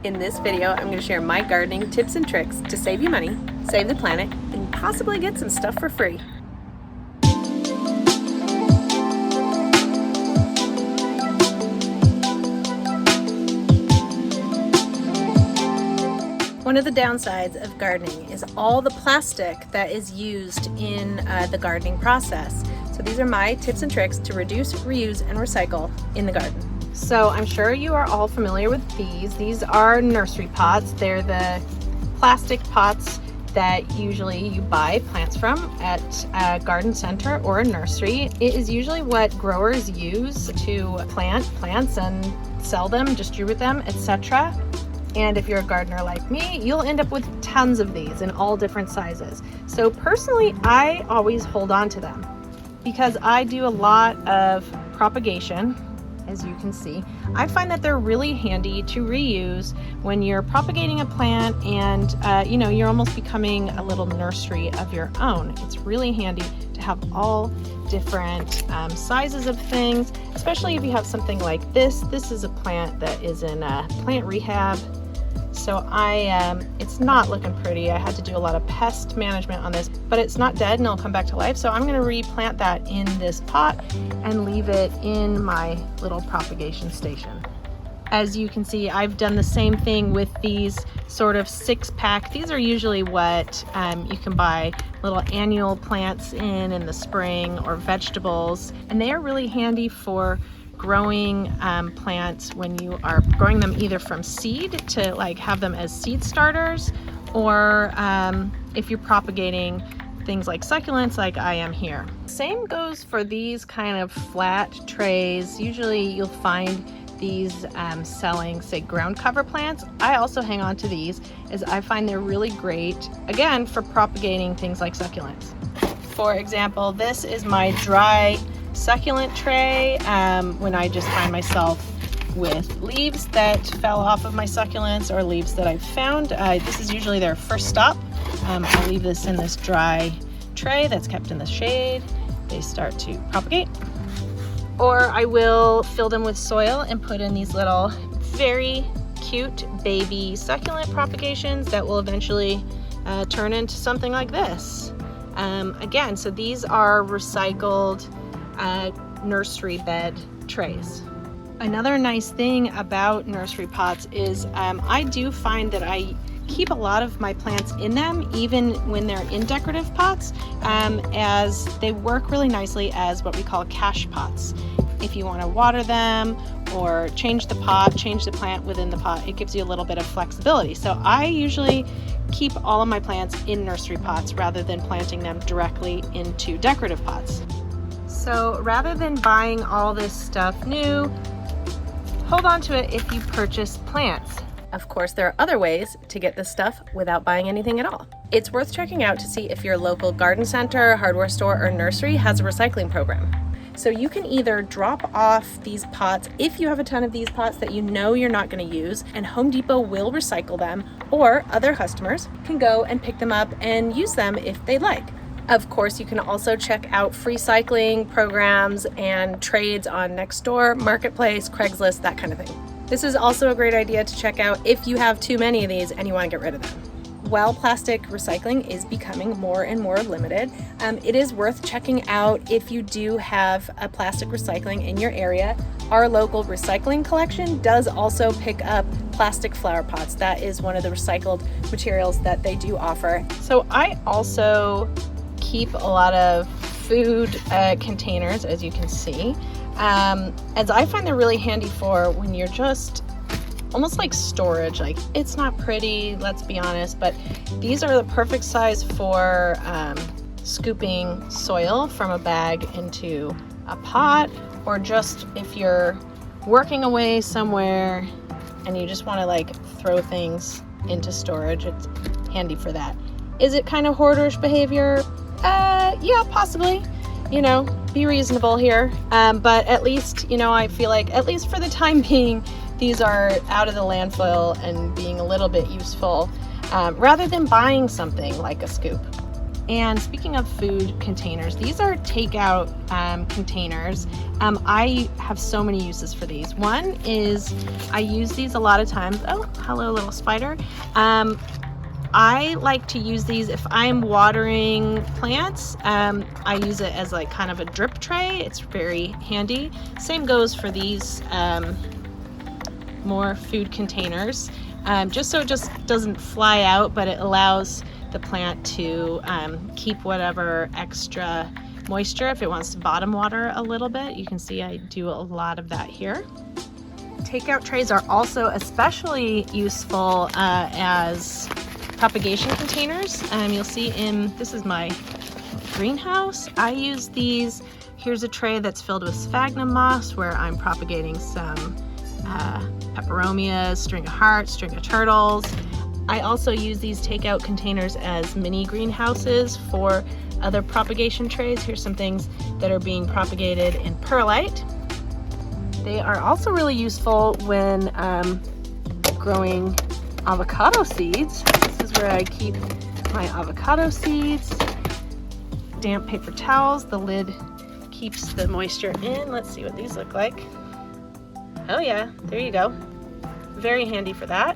In this video, I'm going to share my gardening tips and tricks to save you money, save the planet, and possibly get some stuff for free. One of the downsides of gardening is all the plastic that is used in the gardening process. So these are my tips and tricks to reduce, reuse, and recycle in the garden. So I'm sure you are all familiar with these. These are nursery pots. They're the plastic pots that usually you buy plants from at a garden center or a nursery. It is usually what growers use to plant plants and sell them, distribute them, etc. And if you're a gardener like me, you'll end up with tons of these in all different sizes. So personally, I always hold on to them because I do a lot of propagation, as you can see. I find that they're really handy to reuse when you're propagating a plant and you're almost becoming a little nursery of your own. It's really handy to have all different sizes of things, especially if you have something like this. This is a plant that is in plant rehab. So it's not looking pretty. I had to do a lot of pest management on this, but it's not dead and it'll come back to life. So I'm going to replant that in this pot and leave it in my little propagation station. As you can see, I've done the same thing with these sort of 6-pack. These are usually what you can buy little annual plants in the spring, or vegetables, and they are really handy for growing plants when you are growing them either from seed to like have them as seed starters, or if you're propagating things like succulents like I am here. Same goes for these kind of flat trays. Usually you'll find these selling, say, ground cover plants. I also hang on to these as I find they're really great, again, for propagating things like succulents. For example, this is my dry succulent tray when I just find myself with leaves that fell off of my succulents or leaves that I've found. This is usually their first stop. I'll leave this in this dry tray that's kept in the shade. They start to propagate. Or I will fill them with soil and put in these little very cute baby succulent propagations that will eventually turn into something like this. Again, so these are recycled nursery bed trays. Another nice thing about nursery pots is I do find that I keep a lot of my plants in them even when they're in decorative pots, as they work really nicely as what we call cache pots. If you want to water them or change the pot, change the plant within the pot, it gives you a little bit of flexibility. So I usually keep all of my plants in nursery pots rather than planting them directly into decorative pots. So rather than buying all this stuff new, hold on to it if you purchase plants. Of course, there are other ways to get this stuff without buying anything at all. It's worth checking out to see if your local garden center, hardware store, or nursery has a recycling program. So you can either drop off these pots if you have a ton of these pots that you know you're not going to use, and Home Depot will recycle them, or other customers can go and pick them up and use them if they like. Of course, you can also check out free cycling programs and trades on Nextdoor, Marketplace, Craigslist, that kind of thing. This is also a great idea to check out if you have too many of these and you want to get rid of them. While plastic recycling is becoming more and more limited, it is worth checking out if you do have a plastic recycling in your area. Our local recycling collection does also pick up plastic flower pots. That is one of the recycled materials that they do offer. So I also keep a lot of food containers, as you can see, as I find they're really handy for when you're just almost like storage. Like, it's not pretty, let's be honest, but these are the perfect size for scooping soil from a bag into a pot, or just if you're working away somewhere and you just want to like throw things into storage, it's handy for that. Is it kind of hoarderish behavior? Yeah, possibly. Be reasonable here. But at least, I feel like, at least for the time being, these are out of the landfill and being a little bit useful, rather than buying something like a scoop. And speaking of food containers, these are takeout containers. I have so many uses for these. One is I use these a lot of times. Oh, hello little spider. I like to use these if I'm watering plants. I use it as like kind of a drip tray. It's very handy. Same goes for these more food containers. Just so it just doesn't fly out, but it allows the plant to keep whatever extra moisture if it wants to bottom water a little bit. You can see I do a lot of that here. Takeout trays are also especially useful as propagation containers. You'll see this is my greenhouse. I use these. Here's a tray that's filled with sphagnum moss where I'm propagating some peperomias, string of hearts, string of turtles. I also use these takeout containers as mini greenhouses for other propagation trays. Here's some things that are being propagated in perlite. They are also really useful when growing avocado seeds. This is where I keep my avocado seeds. Damp paper towels. The lid keeps the moisture in. Let's see what these look like. Oh yeah, there you go. Very handy for that.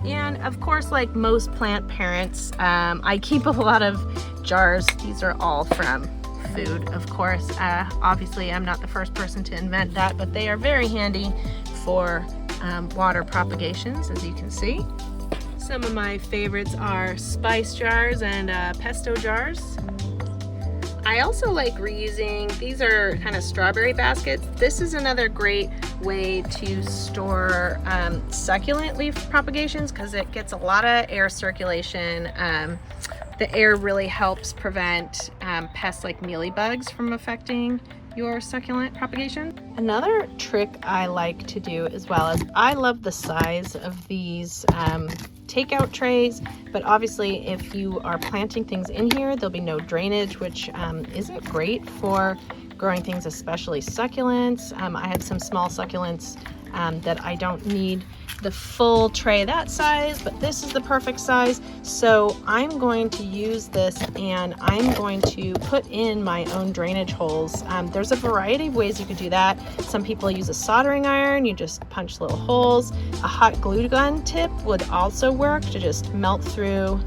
And of course, like most plant parents, I keep a lot of jars. These are all from food, of course. Obviously, I'm not the first person to invent that, but they are very handy for water propagations, as you can see. Some of my favorites are spice jars and pesto jars. I also like reusing, these are kind of strawberry baskets. This is another great way to store succulent leaf propagations because it gets a lot of air circulation. The air really helps prevent pests like mealybugs from affecting your succulent propagation. Another trick I like to do as well is I love the size of these takeout trays, but obviously if you are planting things in here, there'll be no drainage, which isn't great for growing things, especially succulents. I have some small succulents that I don't need the full tray that size, but this is the perfect size. So I'm going to use this and I'm going to put in my own drainage holes. There's a variety of ways you could do that. Some people use a soldering iron. You just punch little holes. A hot glue gun tip would also work to just melt through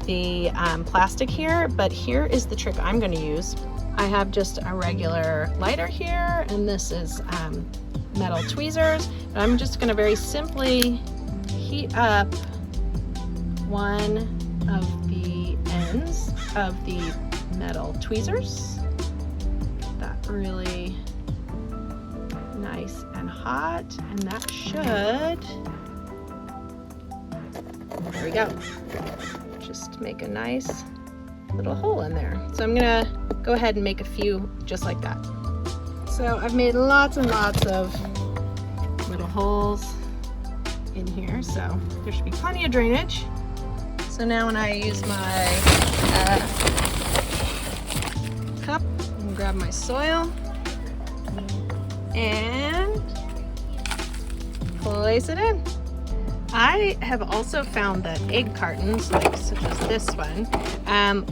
the plastic here, but here is the trick I'm going to use. I have just a regular lighter here, and this is metal tweezers. But I'm just going to very simply heat up one of the ends of the metal tweezers. Get that really nice and hot, and that should, there we go, just make a nice little hole in there. So I'm gonna go ahead and make a few just like that. So I've made lots and lots of little holes in here, so there should be plenty of drainage. So now when I use my cup, I'm gonna grab my soil and place it in. I have also found that egg cartons, like such as this one,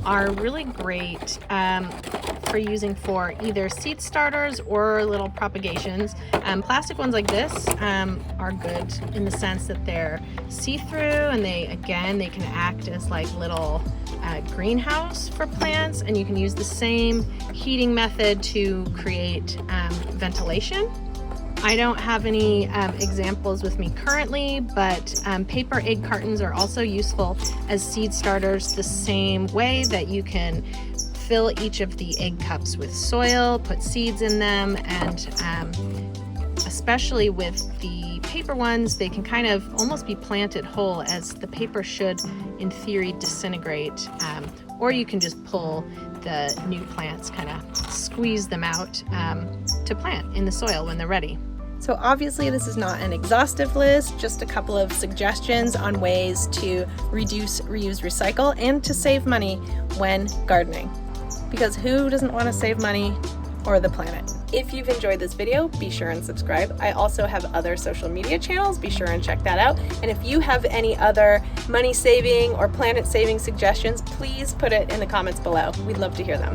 are really great for using for either seed starters or little propagations. Plastic ones like this are good in the sense that they're see-through, and they can act as like little greenhouse for plants, and you can use the same heating method to create ventilation. I don't have any examples with me currently, but paper egg cartons are also useful as seed starters, the same way that you can fill each of the egg cups with soil, put seeds in them, and especially with the paper ones, they can kind of almost be planted whole, as the paper should, in theory, disintegrate, or you can just pull the new plants, kind of squeeze them out to plant in the soil when they're ready. So obviously this is not an exhaustive list, just a couple of suggestions on ways to reduce, reuse, recycle, and to save money when gardening. Because who doesn't want to save money or the planet. If you've enjoyed this video, be sure and subscribe. I also have other social media channels, be sure and check that out. And if you have any other money saving or planet saving suggestions, please put it in the comments below. We'd love to hear them.